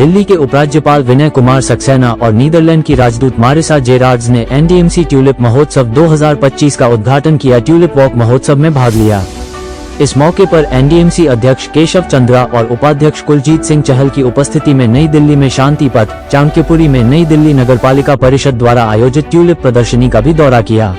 दिल्ली के उपराज्यपाल विनय कुमार सक्सेना और नीदरलैंड की राजदूत मारिसा जेरार्ड्स ने एनडीएमसी ट्यूलिप महोत्सव 2025 का उद्घाटन किया। ट्यूलिप वॉक महोत्सव में भाग लिया। इस मौके पर एनडीएमसी अध्यक्ष केशव चंद्रा और उपाध्यक्ष कुलजीत सिंह चहल की उपस्थिति में नई दिल्ली में शांति पथ चाणक्यपुरी में नई दिल्ली नगरपालिका परिषद द्वारा आयोजित ट्यूलिप प्रदर्शनी का भी दौरा किया।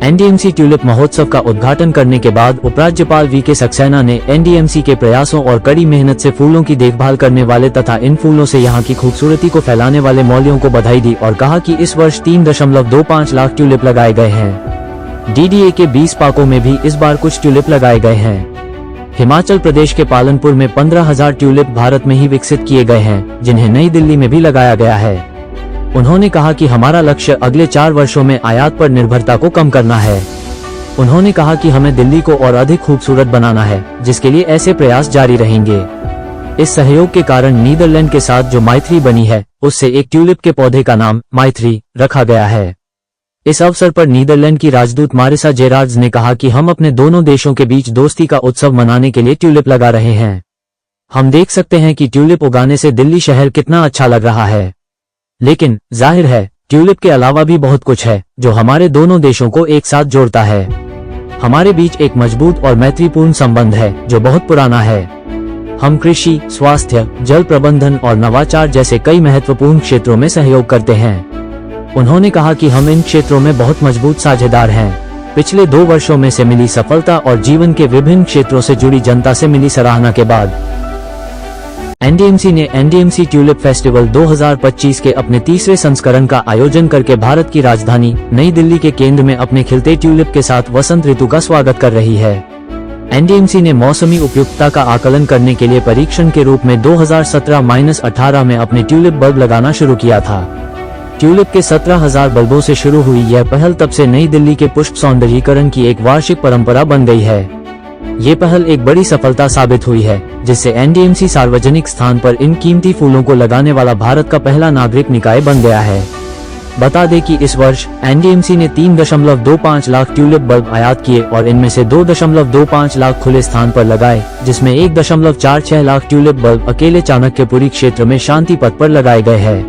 एनडीएमसी ट्यूलिप महोत्सव का उद्घाटन करने के बाद उपराज्यपाल वीके सक्सेना ने एनडीएमसी के प्रयासों और कड़ी मेहनत से फूलों की देखभाल करने वाले तथा इन फूलों से यहां की खूबसूरती को फैलाने वाले मौलियों को बधाई दी और कहा कि इस वर्ष 3.25 लाख ट्यूलिप लगाए गए हैं। डीडीए के 20 पार्कों में भी इस बार कुछ ट्यूलिप लगाए गए हैं। हिमाचल प्रदेश के पालनपुर में 15,000 ट्यूलिप भारत में ही विकसित किए गए हैं, जिन्हें नई दिल्ली में भी लगाया गया है। उन्होंने कहा कि हमारा लक्ष्य अगले 4 वर्षों में आयात पर निर्भरता को कम करना है। उन्होंने कहा कि हमें दिल्ली को और अधिक खूबसूरत बनाना है, जिसके लिए ऐसे प्रयास जारी रहेंगे। इस सहयोग के कारण नीदरलैंड के साथ जो मैत्री बनी है, उससे एक ट्यूलिप के पौधे का नाम मैत्री रखा गया है। इस अवसर पर नीदरलैंड की राजदूत मारिसा जेरार्ड्स ने कहा कि हम अपने दोनों देशों के बीच दोस्ती का उत्सव मनाने के लिए ट्यूलिप लगा रहे हैं। हम देख सकते हैं कि ट्यूलिप उगाने से दिल्ली शहर कितना अच्छा लग रहा है। लेकिन जाहिर है ट्यूलिप के अलावा भी बहुत कुछ है जो हमारे दोनों देशों को एक साथ जोड़ता है। हमारे बीच एक मजबूत और मैत्रीपूर्ण संबंध है जो बहुत पुराना है। हम कृषि, स्वास्थ्य, जल प्रबंधन और नवाचार जैसे कई महत्वपूर्ण क्षेत्रों में सहयोग करते हैं। उन्होंने कहा कि हम इन क्षेत्रों में बहुत मजबूत साझेदार हैं। पिछले 2 वर्षों में से मिली सफलता और जीवन के विभिन्न क्षेत्रों से जुड़ी जनता से मिली सराहना के बाद एनडीएमसी ने एनडीएमसी ट्यूलिप फेस्टिवल 2025 के अपने 3रे संस्करण का आयोजन करके भारत की राजधानी नई दिल्ली के केंद्र में अपने खिलते ट्यूलिप के साथ वसंत ऋतु का स्वागत कर रही है। एनडीएमसी ने मौसमी उपयुक्तता का आकलन करने के लिए परीक्षण के रूप में 2017-18 में अपने ट्यूलिप बल्ब लगाना शुरू किया था। ट्यूलिप के 17,000 बल्बों से शुरू हुई यह पहल तब से नई दिल्ली के पुष्प सौंदर्यीकरण की एक वार्षिक परंपरा बन गई है। ये पहल एक बड़ी सफलता साबित हुई है, जिससे एनडीएमसी सार्वजनिक स्थान पर इन कीमती फूलों को लगाने वाला भारत का पहला नागरिक निकाय बन गया है। बता दें कि इस वर्ष एनडीएमसी ने 3.25 लाख ट्यूलिप बल्ब आयात किए और इनमें से 2.25 लाख खुले स्थान पर लगाए, जिसमें 1.46 लाख ट्यूलिप बल्ब अकेले चाणक्यपुरी क्षेत्र में शांति पथ पर लगाए गए हैं।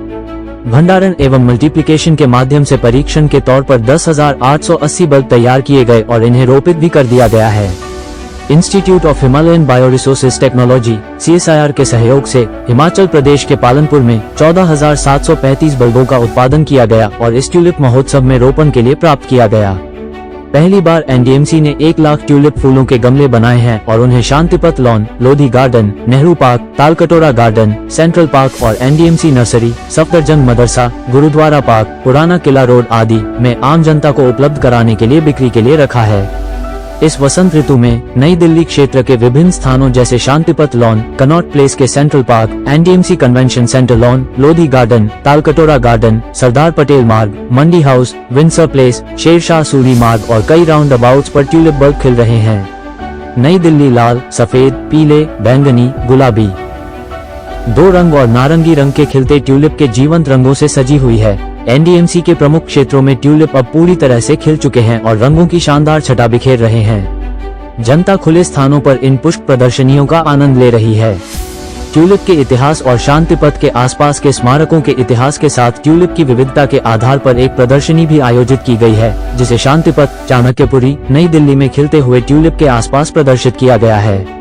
भंडारण एवं मल्टीप्लिकेशन के माध्यम से परीक्षण के तौर पर 10,880 बल्ब तैयार किए गए और इन्हें रोपित भी कर दिया गया है। Institute of Himalayan bioresources technology (CSIR) के सहयोग से हिमाचल प्रदेश के पालनपुर में 14,735 बल्बों का उत्पादन किया गया और इस ट्यूलिप महोत्सव में रोपण के लिए प्राप्त किया गया। पहली बार एनडीएमसी ने 1 लाख ट्यूलिप फूलों के गमले बनाए हैं और उन्हें Shantipath Lawn, Lodhi Garden, Nehru Park, Talkatora Garden, Central Park और NDMC Nursery, Safdarjung Madrasa, Gurudwara Park, Purana Qila road आदि में आम जनता को उपलब्ध कराने के लिए बिक्री के लिए रखा है। इस वसंत ऋतु में नई दिल्ली क्षेत्र के विभिन्न स्थानों जैसे शांतिपथ लॉन, कनॉट प्लेस के Central Park, NDMC Convention Centre Lawn, Lodhi Garden, Talkatora Garden, Sardar Patel Marg, Mandi House, Windsor Place, Shershah Suri Marg और कई राउंड अबाउट्स पर ट्यूलिप बल्ब खिल रहे हैं। नई दिल्ली लाल, सफेद, पीले, बैंगनी, गुलाबी, 2 रंग और नारंगी रंग के खिलते ट्यूलिप के जीवंत रंगों से सजी हुई है। एनडीएमसी के प्रमुख क्षेत्रों में ट्यूलिप अब पूरी तरह से खिल चुके हैं और रंगों की शानदार छटा बिखेर रहे हैं। जनता खुले स्थानों पर इन पुष्प प्रदर्शनियों का आनंद ले रही है। ट्यूलिप के इतिहास और शांतिपथ के आसपास के स्मारकों के इतिहास के साथ ट्यूलिप की विविधता के आधार पर एक प्रदर्शनी भी आयोजित की गई है, जिसे शांतिपथ चाणक्यपुरी नई दिल्ली में खिलते हुए ट्यूलिप के आसपास प्रदर्शित किया गया है।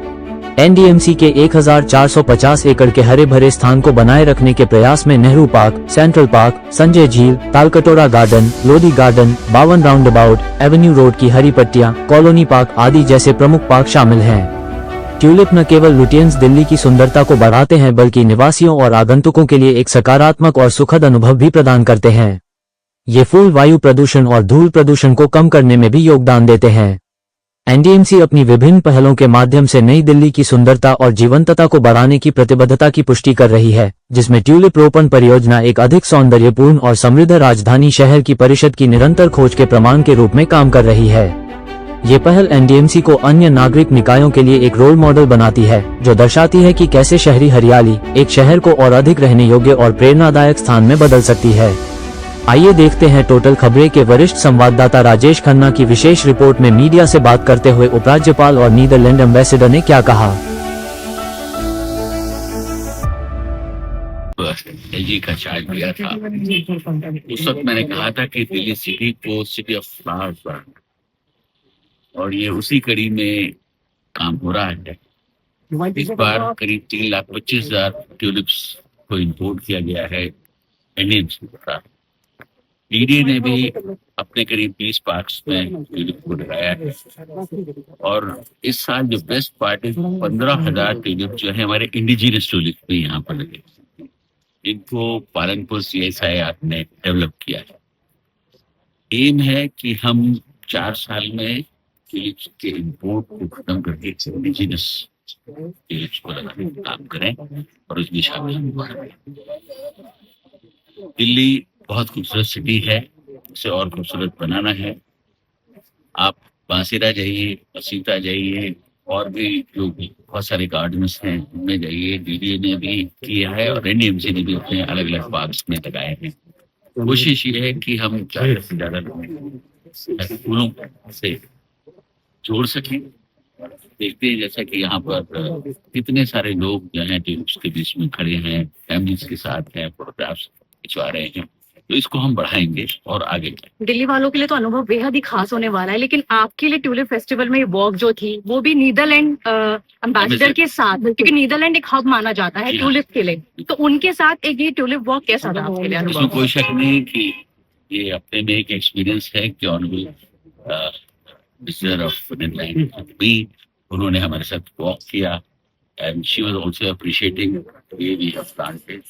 एनडीएमसी के 1,450 एकड़ के हरे भरे स्थान को बनाए रखने के प्रयास में Nehru Park, Central Park, Sanjay झील, Talkatora Garden, Lodhi Garden, 52 roundabout, Avenue Road की हरी पट्टियां, कॉलोनी पार्क आदि जैसे प्रमुख पार्क शामिल हैं। ट्यूलिप न केवल लुटियंस दिल्ली की सुंदरता को बढ़ाते हैं बल्कि निवासियों और आगंतुकों के लिए एक सकारात्मक और सुखद अनुभव भी प्रदान करते हैं। ये फूल वायु प्रदूषण और धूल प्रदूषण को कम करने में भी योगदान देते हैं। एनडीएमसी अपनी विभिन्न पहलों के माध्यम से नई दिल्ली की सुंदरता और जीवंतता को बढ़ाने की प्रतिबद्धता की पुष्टि कर रही है, जिसमें ट्यूलिप रोपण परियोजना एक अधिक सौंदर्यपूर्ण और समृद्ध राजधानी शहर की परिषद की निरंतर खोज के प्रमाण के रूप में काम कर रही है। ये पहल एनडीएमसी को अन्य नागरिक निकायों के लिए एक रोल मॉडल बनाती है, जो दर्शाती है कि कैसे शहरी हरियाली एक शहर को और अधिक रहने योग्य और प्रेरणादायक स्थान में बदल सकती है। आइए देखते हैं टोटल खबरें के वरिष्ठ संवाददाता राजेश खन्ना की विशेष रिपोर्ट में मीडिया से बात करते हुए उपराज्यपाल और नीदरलैंड एम्बेसडर ने क्या कहा। जी का चार्ज लिया था, उस वक्त मैंने कहा था कि दिल्ली सिटी को सिटी ऑफ फ्लावर्स बनाना, और ये उसी कड़ी में काम हो रहा है। इस बार करीब 3,25,000 ट्यूलिप्स को इम्पोर्ट किया गया है इंडियन के द्वारा। डीडी ने भी अपने करीब 20 पार्क्स में ट्यूलिप को लगाया है, और इस साल जो बेस्ट पार्ट है 15,000 ट्यूलिप जो है हमारे इंडिजिनस ट्यूलिप भी यहाँ पर लगे। इनको पालनपुर CSIR ने डेवलप किया है। एम है कि हम 4 साल में ट्यूलिप्स के इम्पोर्ट को खत्म करके इंडिजिनस ट्यूलिप्स को लगाने का काम करें और उस दिशा में हम बढ़ें। दिल्ली बहुत खूबसूरत सिटी है, इसे और खूबसूरत बनाना है। आप बांसीरा जाइए, सीता जाइए, और भी जो बहुत सारे गार्डन्स हैं उनमें जाइए। डीडी ने भी किया है और NDMC ने भी अपने अलग अलग पार्क्स में लगाए हैं। कोशिश ये है कि हम ज़्यादा से ज़्यादा लोगों फूलों से जोड़ सकें। देखते हैं जैसा कि यहाँ पर कितने सारे लोग जो हैं ट्यूलिप्स के बीच में खड़े हैं, फैमिलीज के साथ हैं, फोटोग्राफ्स खिंचवा रहे हैं, तो इसको हम बढ़ाएंगे और आगे बढ़ाएंगे। दिल्ली वालों के लिए तो अनुभव बेहद ही खास होने वाला है, लेकिन आपके लिए ट्यूलिप फेस्टिवल में वॉक जो थी वो भी नीदरलैंड एम्बेसडर के साथ, क्योंकि नीदरलैंड एक हब माना जाता है ट्यूलिप के लिए, तो उनके साथ एक ये ट्यूलिप वॉक कैसा था आपके लिए? इसमें कोई शक नहीं कि ये अपने में एक एक्सपीरियंस है कि ऑनरेबल मिनिस्टर ऑफ नीदरलैंड भी उन्होंने हमारे साथ वॉक किया, and she was also appreciating way we have planted,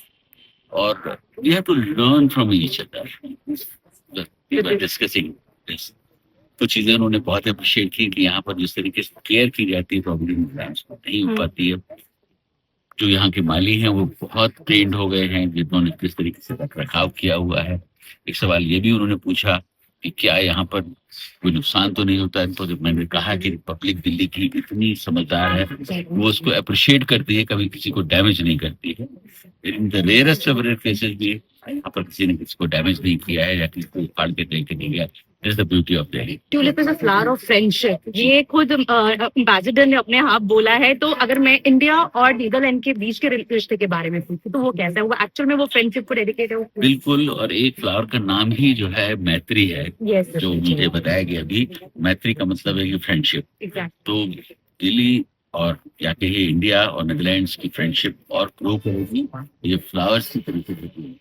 और we have to learn from each other. We were discussing this. कुछ चीजें उन्होंने बहुत अप्रिशिएट की कि यहाँ पर जिस तरीके से केयर की जाती है प्रॉब्लम नहीं हो पाती है। जो यहाँ के माली हैं वो बहुत ट्रेंड हो गए हैं, जिन्होंने किस तरीके से रखरखाव किया हुआ है। एक सवाल ये भी उन्होंने पूछा कि क्या यहाँ पर कोई नुकसान तो नहीं होता है, तो जब मैंने कहा कि पब्लिक दिल्ली की इतनी समझदार है, वो उसको अप्रिशिएट करती है, कभी किसी को डैमेज नहीं करती है। In the rarest of rare cases भी यहाँ पर किसी ने किसी को डैमेज नहीं किया है या किसी को उखाड़ के लेके नहीं गया। This is the beauty of Delhi. Tulip is a flower of friendship, ये खुद एम्बेसडर ने अपने आप बोला है। तो अगर मैं इंडिया और नीदरलैंड के बीच के रिश्ते के बारे में पूछूं तो वो कैसा है? वो एक्चुअल में वो फ्रेंडशिप को डेडिकेट है? बिल्कुल, और एक फ्लावर का नाम ही जो है मैत्री है। Yes, जो मुझे बताया गया अभी, मैत्री का मतलब है कि फ्रेंडशिप। Exactly. तो दिल्ली और या कहिए इंडिया और नीदरलैंड्स की फ्रेंडशिप और ग्रो करेगी ये फ्लावर्स की तरीके से।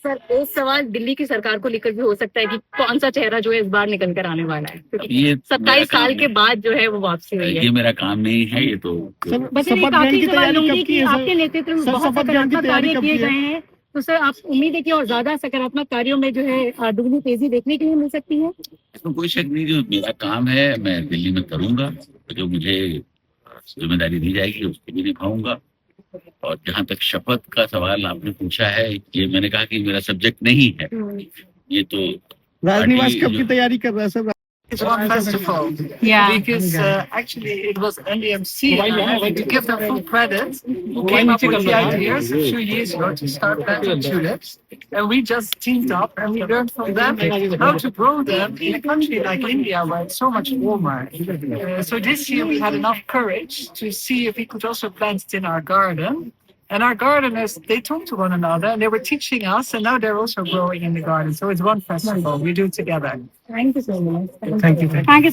सर, एक सवाल दिल्ली की सरकार को लेकर भी हो सकता है कि कौन सा चेहरा जो है इस बार निकल कर आने वाला है, क्योंकि ये 27 साल के बाद जो है वो वापसी हुई है। ये मेरा काम नहीं है, ये तो आपके नेतृत्व में बहुत सकारात्मक कार्य किए गए हैं, तो सर आप उम्मीद है कि और ज्यादा सकारात्मक कार्यों में जो है दुगनी तेजी देखने के लिए मिल सकती है? इसमें कोई शक नहीं, जो मेरा काम है मैं दिल्ली में करूंगा, जो मुझे जिम्मेदारी दी जाएगी उसको भी निभाऊंगा। और जहाँ तक शपथ का सवाल आपने पूछा है, ये मैंने कहा कि मेरा सब्जेक्ट नहीं है, ये तो राजनिवास कब की तैयारी कर रहा है sir? It's one festival. Yeah. Because actually it was NDMC, and I want to give them full credit, who came up with the ideas a few years ago to start planting tulips. And we just teamed up and we learned from them how to grow them in a country like India where it's so much warmer. So this year we had enough courage to see if we could also plant it in our garden. And our gardeners, they talked to one another and they were teaching us, and now they're also growing in the garden. So it's one festival we do together. Thank you so much. Thank you. Thank you.